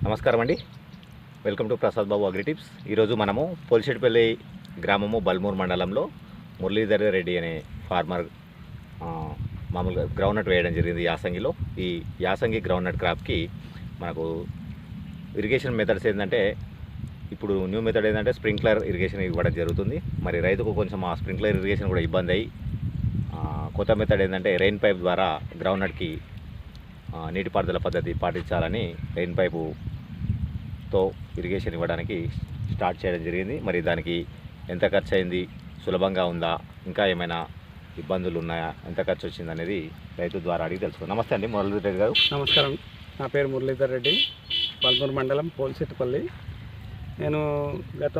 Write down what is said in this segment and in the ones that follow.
నమస్కారం అండి. Welcome to Prasad Babu agri tips. ఈరోజు మనము పోలిశెట్టిపల్లి గ్రామము బల్మూరు మండలంలో మురళీధర్ రెడ్డి అనే ఫార్మర్ మామూలుగా గ్రౌండ్నట్ వేయడం జరిగింది యాసంగిలో. ఈ యాసంగి గ్రౌండ్నట్ క్రాప్కి మనకు ఇరిగేషన్ మెథడ్స్ ఏంటంటే, ఇప్పుడు న్యూ మెథడ్ ఏంటంటే స్ప్రింక్లర్ ఇరిగేషన్ ఇవ్వడం జరుగుతుంది. మరి రైతుకు కొంచెం ఆ స్ప్రింక్లర్ ఇరిగేషన్ కూడా ఇబ్బంది అయ్యి కొత్త మెథడ్ ఏంటంటే రెయిన్ పైప్ ద్వారా గ్రౌండ్నట్కి నీటిపారుదల పద్ధతి పాటించాలని రెయిన్ పైపుతో ఇరిగేషన్ ఇవ్వడానికి స్టార్ట్ చేయడం జరిగింది. మరి దానికి ఎంత ఖర్చు అయింది, సులభంగా ఉందా, ఇంకా ఏమైనా ఇబ్బందులు ఉన్నాయా, ఎంత ఖర్చు వచ్చింది అనేది రైతు ద్వారా అడిగి తెలుసుకుందాం. నమస్తే అండి మురళీధర్ రెడ్డి గారు. నమస్కారం. నా పేరు మురళీధర్ రెడ్డి, బల్మూరు మండలం పోలిశెట్టిపల్లి. నేను గత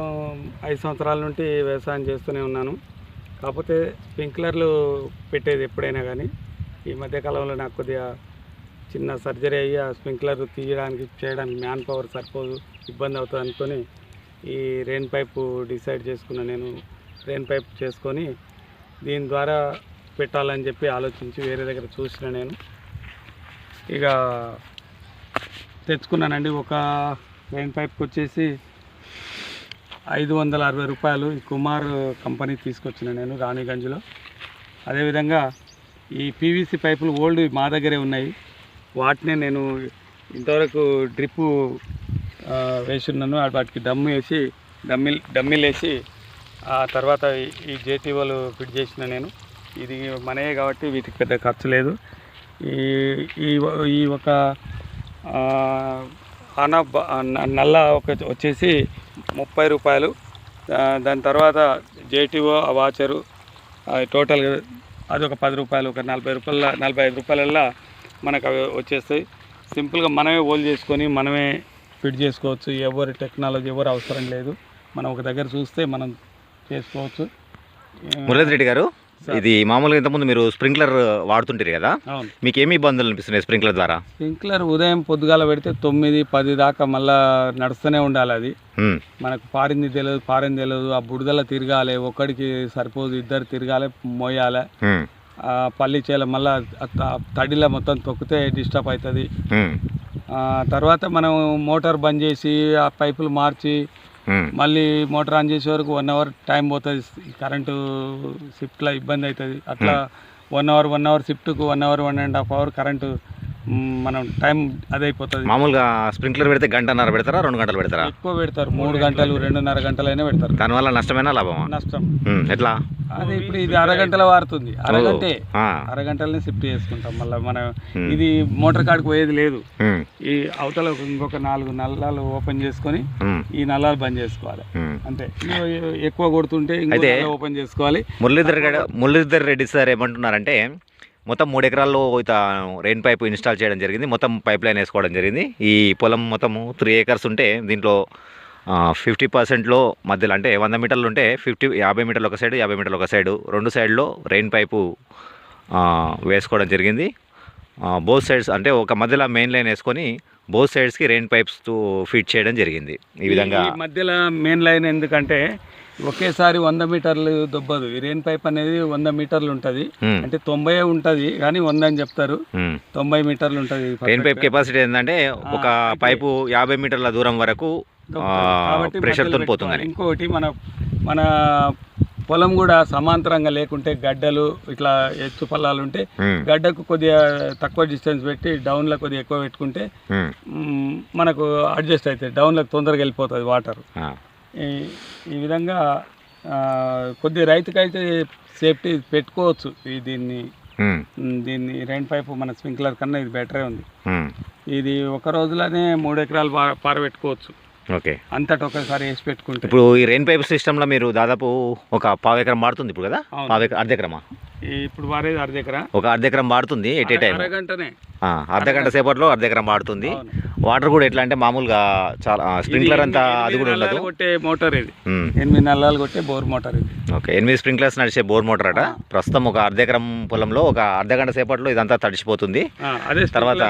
5 సంవత్సరాల నుండి వ్యవసాయం చేస్తూనే ఉన్నాను. కాకపోతే స్ప్రింక్లర్లు పెట్టేది ఎప్పుడైనా కానీ, ఈ మధ్యకాలంలో నాకు కొద్దిగా చిన్న సర్జరీ అయ్యి ఆ స్ప్రింక్లర్ చేయడానికి మ్యాన్ పవర్ సరిపోదు, ఇబ్బంది అవుతుంది అనుకొని ఈ రెయిన్ పైపు డిసైడ్ చేసుకున్నా. నేను రెయిన్ పైప్ చేసుకొని దీని ద్వారా పెట్టాలని చెప్పి ఆలోచించి వేరే దగ్గర చూసిన నేను ఇక తెచ్చుకున్నానండి. ఒక రెయిన్ పైప్కి వచ్చేసి 560 రూపాయలు ఈ కుమార్ కంపెనీ తీసుకొచ్చిన నేను రాణిగంజ్లో. అదేవిధంగా ఈ పీవీసీ పైపులు ఓల్డ్ మా దగ్గరే ఉన్నాయి. వాటినే నేను ఇంతవరకు డ్రిప్పు వేసున్నాను. వాటికి డమ్మిల్ వేసి ఆ తర్వాత ఈ జేటీఓలు ఫిట్ చేసిన నేను. ఇది మనయే కాబట్టి వీటికి పెద్ద ఖర్చు లేదు. ఈ ఒక నల్ల వచ్చేసి 30 రూపాయలు. దాని తర్వాత జేటీఓ వాచరు టోటల్ అది ఒక 10 రూపాయలు, ఒక 45 రూపాయలల్లో మనకు అవి వచ్చేస్తాయి. సింపుల్గా మనమే హోల్ చేసుకొని మనమే ఫిట్ చేసుకోవచ్చు. ఎవరి టెక్నాలజీ ఎవరు అవసరం లేదు. మనం ఒక దగ్గర చూస్తే మనం చేసుకోవచ్చు. మురళీధర్ రెడ్డి గారు, ఇది మామూలుగా ఇంతకుముందు మీరు స్ప్రింక్లర్ వాడుతుంటారు కదా, మీకు ఏమి ఇబ్బందులు అనిపిస్తున్నాయి స్ప్రింక్లర్ ద్వారా? స్ప్రింక్లర్ ఉదయం పొద్దుగాల పెడితే 9-10 దాకా మళ్ళీ నడుస్తూనే ఉండాలి. అది మనకు పారింది తెలియదు. ఆ బుడదల తిరగాలి, ఒక్కడికి సరిపోదు, ఇద్దరు తిరగాలి, మోయాలి. పల్లి చేయాలి, మళ్ళీ తడిలో మొత్తం తొక్కితే డిస్టర్బ్ అవుతుంది. తర్వాత మనం మోటార్ బంద్ చేసి ఆ పైపులు మార్చి మళ్ళీ మోటార్ ఆన్ చేసే వరకు 1 అవర్ టైం పోతుంది. కరెంటు షిఫ్ట్లో ఇబ్బంది అవుతుంది. అట్లా 1 అవర్ షిఫ్ట్కు 1 అవర్ 1.5 అవర్ కరెంటు మనం టైం అదే అయిపోతుంది. మామూలుగా స్ప్రింక్లర్ పెడితే 1.5 పెడతారా, 2 గంటలు పెడతారా? ఎక్కువ పెడతారు, 3 గంటలు 2.5 గంటలైనా పెడతారు. దానివల్ల నష్టమైనా లాభమా? నష్టం. ఎట్లా? అదే ఇప్పుడు ఇది అరగంటలో వారుతుంది, అరగంటలనే షిఫ్ట్ చేసుకుంటాం. మళ్ళీ మనం ఇది మోటార్ కాడికి పోయేది లేదు. ఈ అవతల ఇంకొక 4 నల్లాలు ఓపెన్ చేసుకొని ఈ నల్లాలు బంద్ చేసుకోవాలి అంతే. ఎక్కువ కొడుతుంటే ఇంకో ఓపెన్ చేసుకోవాలి. మురళీధర్ రెడ్డి సార్ ఏమంటున్నారంటే, మొత్తం 3 ఎకరాల్లో రెయిన్ పైప్ ఇన్స్టాల్ చేయడం జరిగింది. మొత్తం పైప్ లైన్ వేసుకోవడం జరిగింది. ఈ పొలం మొత్తం 3 ఏకర్స్ ఉంటే దీంట్లో 50%లో మధ్యలో అంటే 100 మీటర్లు ఉంటే 50 మీటర్లు ఒక సైడ్, 50 మీటర్లు ఒక సైడు, 2 సైడ్లో రెయిన్ పైపు వేసుకోవడం జరిగింది. బోత్ సైడ్స్ అంటే ఒక మధ్యలో మెయిన్ లైన్ వేసుకొని బోత్ సైడ్స్కి రెయిన్ పైప్స్ ఫిట్ చేయడం జరిగింది. ఈ విధంగా మధ్యలో మెయిన్ లైన్ ఎందుకంటే ఒకేసారి 100 మీటర్లు దొబ్బదు. ఈ రెయిన్ పైప్ అనేది 100 మీటర్లు ఉంటుంది. అంటే 90 ఉంటుంది కానీ 100 అని చెప్తారు. 90 మీటర్లు ఉంటుంది రెయిన్ పైప్ కెపాసిటీ. ఏంటంటే ఒక పైపు 50 మీటర్ల దూరం వరకు ప్రెషర్తో పోతుంది. ఇంకొకటి మన పొలం కూడా సమాంతరంగా లేకుంటే గడ్డలు ఇట్లా ఎత్తు పల్లాలు ఉంటే గడ్డకు కొద్దిగా తక్కువ డిస్టెన్స్ పెట్టి డౌన్లో కొద్దిగా ఎక్కువ పెట్టుకుంటే మనకు అడ్జస్ట్ అవుతుంది. డౌన్లోకి తొందరగా వెళ్ళిపోతుంది వాటర్. ఈ విధంగా కొద్ది రైతుకైతే సేఫ్టీ పెట్టుకోవచ్చు. దీన్ని రెయిన్ పైపు మన స్ప్రింక్లర్ కన్నా ఇది బెటరే ఉంది. ఇది ఒక రోజులోనే 3 ఎకరాలు పారబెట్టుకోవచ్చు. ఓకే, అంతటా ఒకసారి వేసి పెట్టుకుంటే. ఇప్పుడు ఈ రెయిన్ పైప్ సిస్టంలో మీరు దాదాపు ఒక 1/2 ఎకరం వాడుతుంది ఇప్పుడు కదా? 1/2 అర్ధ ఎకరమా? ఇప్పుడు వారేది 1/2 ఎకరా. ఒక 1/2 ఎకరం వాడుతుంది ఎట్ ఏ టైం? అరగంటనే, అర్ధగంట సేపట్లో 1/2 ఎకరం వాడుతుంది. వాటర్ కూడా ఎట్లా అంటే మామూలుగా చాలా స్ప్రింక్లర్ అంతా అది కూడా ఉండదు. కొట్టే మోటార్ ఇది 8 నల్లాలు కొట్టే బోర్ మోటార్ ఇది. ఓకే, 8 స్ప్రింక్లర్స్ నడిచే బోర్ మోటార్ అట. ప్రస్తుతం ఒక 1/2 ఎకరం పొలంలో ఒక అర్ధగంట సేపట్లో ఇదంతా తడిచిపోతుంది. అదే తర్వాత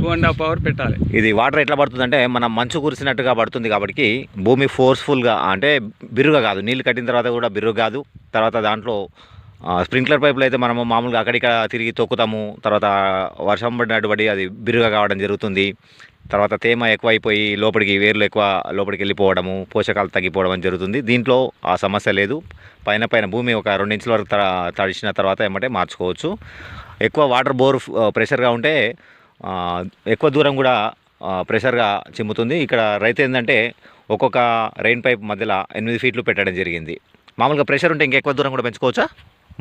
2.5 అవర్ పెట్టాలి. ఇది వాటర్ ఎట్లా పడుతుంది అంటే మనం మంచు కురిసినట్టుగా పడుతుంది. కాబట్టి భూమి ఫోర్స్ఫుల్గా అంటే బిరుగా కాదు, నీళ్ళు కట్టిన తర్వాత కూడా బిరుగు కాదు. తర్వాత దాంట్లో స్ప్రింక్లర్ పైపులు అయితే మనము మామూలుగా అక్కడిక్కడ తిరిగి తొక్కుతాము. తర్వాత వర్షం పడినట్టు పడి అది బిరుగా కావడం జరుగుతుంది. తర్వాత తేమ ఎక్కువైపోయి వేర్లు ఎక్కువ లోపలికి వెళ్ళిపోవడము, పోషకాలు తగ్గిపోవడం అని జరుగుతుంది. దీంట్లో ఆ సమస్య లేదు. పైన భూమి ఒక 2 ఇంచుల వరకు తడిచిన తర్వాత ఏమంటే మార్చుకోవచ్చు. ఎక్కువ వాటర్ ప్రెషర్గా ఉంటే ఎక్కువ దూరం కూడా ప్రెషర్గా చిమ్ముతుంది. ఇక్కడ రైతు ఏంటంటే ఒక్కొక్క రెయిన్ పైప్ మధ్యలో 8 ఫీట్లు పెట్టడం జరిగింది. మామూలుగా ప్రెషర్ ఉంటే ఇంకెక్కువ దూరం కూడా పెంచుకోవచ్చా?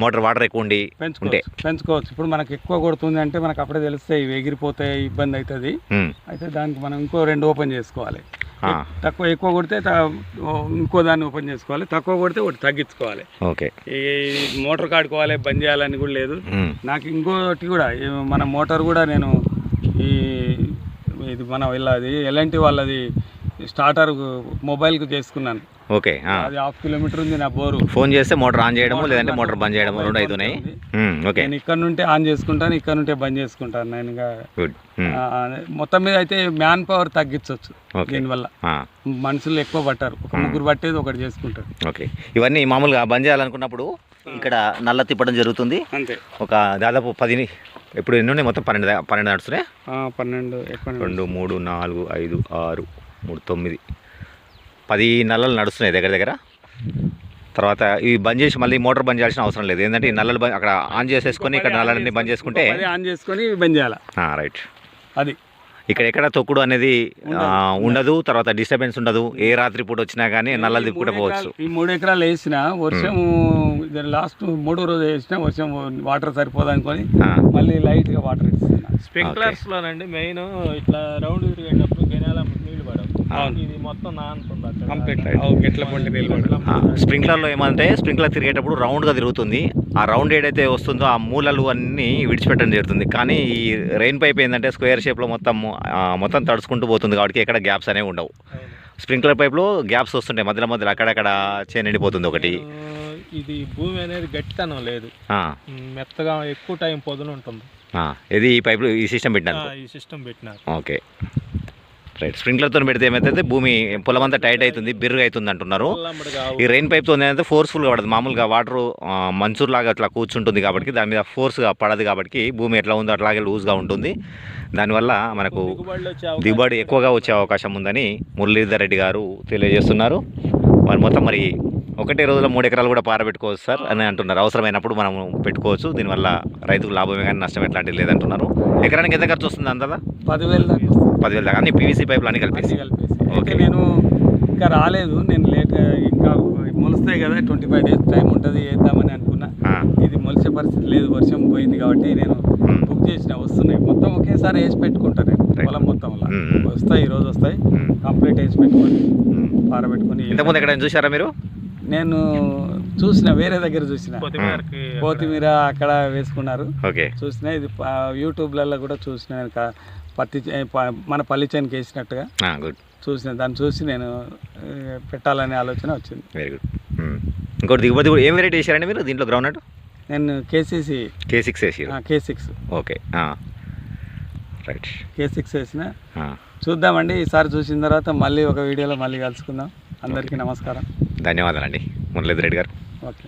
మోటార్ వాటర్ ఎక్కువ ఉండి పెంచుకోవచ్చు. ఇప్పుడు మనకు ఎక్కువ కొడుతుంది అంటే మనకు అప్పుడే తెలుస్తాయి, ఇవి ఎగిరిపోతే ఇబ్బంది అవుతుంది. అయితే దానికి మనం ఇంకో 2 ఓపెన్ చేసుకోవాలి. ఎక్కువ కొడితే ఇంకో దాన్ని ఓపెన్ చేసుకోవాలి, తక్కువ కొడితే ఒకటి తగ్గించుకోవాలి. ఓకే, ఈ మోటార్ కాడుకోవాలి, బంద్ చేయాలని కూడా లేదు. నాకు ఇంకోటి కూడా మన మోటార్ కూడా నేను ఇది మన వీళ్ళది ఎలాంటి వాళ్ళది స్టార్టర్ మొబైల్కి చేసుకున్నాను. ఓకే, అది 1/2 కిలోమీటర్ ఉంది నా బోరు. ఫోన్ చేస్తే మోటార్ ఆన్ చేయడము లేదంటే మోటార్ బంద్ చేయడము 2 అవుతున్నాయి. ఓకే, నేను ఇక్కడ నుంటే ఆన్ చేసుకుంటాను, ఇక్కడ నుంటే బంద్ చేసుకుంటాను. నేను మొత్తం మీద అయితే మ్యాన్ పవర్ తగ్గించవచ్చు దీనివల్ల. మనుషులు ఎక్కువ పట్టారు, ఒక 3 పట్టేది ఒకటి చేసుకుంటారు. ఓకే, ఇవన్నీ మామూలుగా బంద్ చేయాలనుకున్నప్పుడు ఇక్కడ నల్ల తిప్పడం జరుగుతుంది. అంతే, ఒక దాదాపు 10 ఇప్పుడు ఎన్ని ఉన్నాయి మొత్తం? 12 నడుస్తున్నాయి. 12 2 3 4 5 6 3 9 10 నల్లలు నడుస్తున్నాయి దగ్గర. తర్వాత ఇవి బంద్ చేసి మళ్ళీ మోటార్ బంద్ చేయాల్సిన అవసరం లేదు. ఏంటంటే ఈ నల్లలు అక్కడ ఆన్ చేసేసుకొని ఇక్కడ నల్లలన్నీ బంద్ చేసుకుంటే ఆన్ చేసుకొని బంద్ చేయాలి. రైట్, అది ఇక్కడ ఎక్కడ తొక్కుడు అనేది ఉండదు. తర్వాత డిస్టర్బెన్స్ ఉండదు. ఏ రాత్రి పూట వచ్చినా కానీ నల్లలు తిప్పుకుంటూ పోవచ్చు. ఈ 3 ఎకరాలు వేసిన వర్షం లాస్ట్ 3వ రోజు వేసిన వర్షం వాటర్ సరిపోదు అనుకొని మళ్ళీ లైట్గా వాటర్ ఇస్తున్నా. స్ప్రింక్లర్స్ లోనండి మెయిన్ ఇట్లా రౌండ్ తిరిగేటప్పుడు గెనాల నీళ్లు పడవు. ఇది మొత్తం స్ప్రింక్లర్లో ఏమంటే స్ప్రింక్లర్ తిరిగేటప్పుడు రౌండ్గా తిరుగుతుంది. ఆ రౌండ్ ఏదైతే వస్తుందో ఆ మూలలు అన్నీ విడిచిపెట్టడం జరుగుతుంది. కానీ ఈ రెయిన్ పైప్ ఏంటంటే స్క్వేర్ షేప్లో మొత్తం తడుచుకుంటూ పోతుంది కాబట్టి ఎక్కడ గ్యాప్స్ అనేవి ఉండవు. స్ప్రింక్లర్ పైప్లో గ్యాప్స్ వస్తుంటాయి మధ్యలో అక్కడక్కడ నిండిపోతుంది ఒకటి. ఇది భూమి అనేది గట్టితనం లేదు, మెత్తగా ఎక్కువ టైం పొదలు ఉంటుంది. ఇది ఈ పైపులు ఈ సిస్టమ్ పెట్టినారు. Okay, right. స్ప్రింక్లర్తో పెడితే ఏమైతే భూమి పొలం అంతా టైట్ అవుతుంది, బిర్రుగా అవుతుంది అంటున్నారు. ఈ రెయిన్ పైప్తో ఏంటంటే ఫోర్స్ఫుల్గా పడదు. మామూలుగా వాటర్ మంచూరులాగా అట్లా కూర్చుంటుంది కాబట్టి దాని మీద ఫోర్స్గా పడదు కాబట్టి భూమి ఎట్లా ఉందో అట్లాగే లూజ్గా ఉంటుంది. దానివల్ల మనకు దిగుబడి ఎక్కువగా వచ్చే అవకాశం ఉందని మురళీధర్ రెడ్డి గారు తెలియజేస్తున్నారు. మరి ఒకటే రోజులో 3 ఎకరాలు కూడా పారబెట్టుకోవచ్చు సార్ అని అంటున్నారు. అవసరమైనప్పుడు మనం పెట్టుకోవచ్చు. దీనివల్ల రైతుకు లాభమే కానీ నష్టం ఎట్లాంటిది లేదంటున్నారు. ఎకరానికి ఎంత ఖర్చు వస్తుంది అంతదా? 10,000 దాకా అన్ని పీవీసీ పైపులు అన్ని కలిపేసి. ఓకే, నేను ఇంకా రాలేదు, నేను లేట్ ఇంకా మొలుస్తాయి కదా, 25 days టైం ఉంటుంది వేద్దామని అనుకున్నా. ఇది మొలిసే పరిస్థితి లేదు, వర్షం పోయింది కాబట్టి నేను బుక్ చేసిన వస్తున్నాయి. మొత్తం ఒకేసారి వేసి పెట్టుకుంటాను నేను పొలం మొత్తంలో. వస్తాయి, ఈరోజు వస్తాయి, కంప్లీట్ వేసి పెట్టుకొని పారబెట్టుకొని. ఇంతకుముందు ఎక్కడ చూసారా మీరు? నేను చూసిన, వేరే దగ్గర చూసిన, కొత్తిమీర అక్కడ వేసుకున్నారు చూసిన. ఇది యూట్యూబ్లలో కూడా చూసిన, మన పల్లి చేనుకి వేసినట్టుగా చూసిన. దాన్ని చూసి నేను పెట్టాలనే ఆలోచన వచ్చింది. Very good. ఇంకోటి దిగుబడి కూడా ఏం వెరైటీ వేసారండి మీరు దీంట్లో? గ్రౌండ్నట్ నేను K6 వేసి. K6. Okay, right. K6 వేసిన. చూద్దామండి, ఈసారి చూసిన తర్వాత మళ్ళీ ఒక వీడియోలో మళ్ళీ కలుసుకుందాం. అందరికీ నమస్కారం, ధన్యవాదాలండి మురళీధర్ రెడ్డి గారు. ఓకే.